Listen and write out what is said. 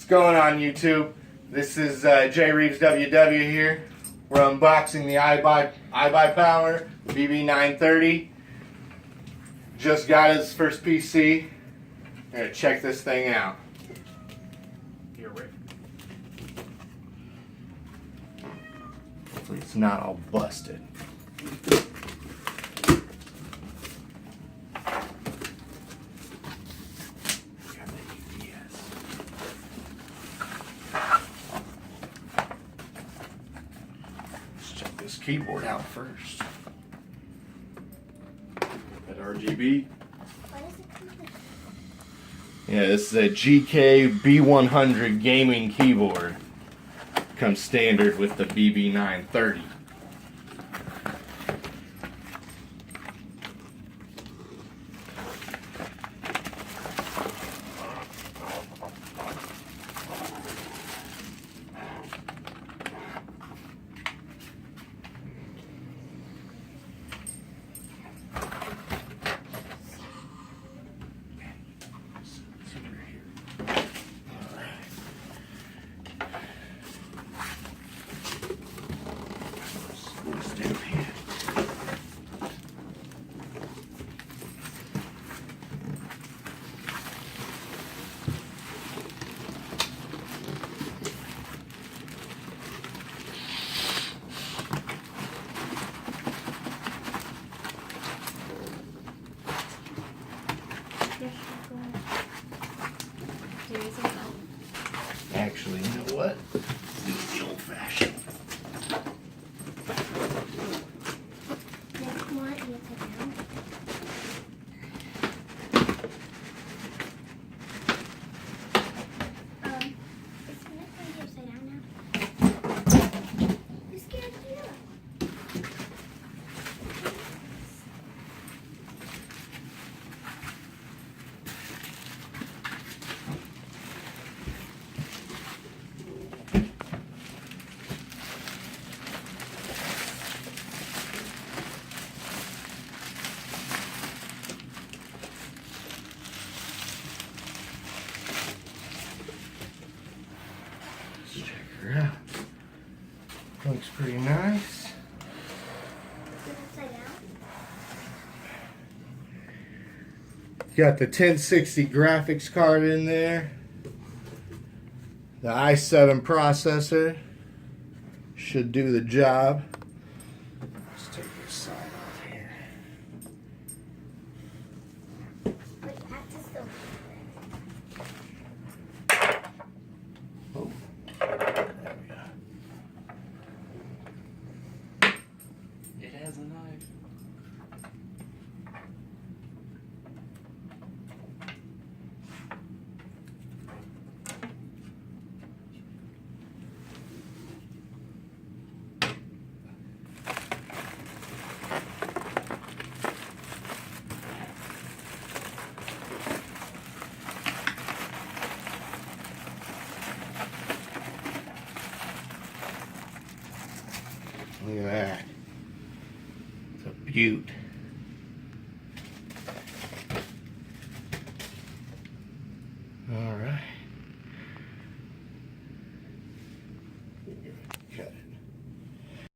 What's going on, YouTube? This is J Reeves WW here. We're unboxing the iBuyPower BB930. Just got his first PC. We're gonna check this thing out. Here, Rick. Hopefully it's not all busted. This keyboard out first. That RGB. Yeah, this is a GK B100 gaming keyboard. Comes standard with the BB930. Actually, you know what? Let's do it the old-fashioned. Check her out. Looks pretty nice. Got the 1060 graphics card in there. The i7 processor should do the job. Let's take this side off here. Oh. There we go. It has a knife. Look at that. It's a beaut.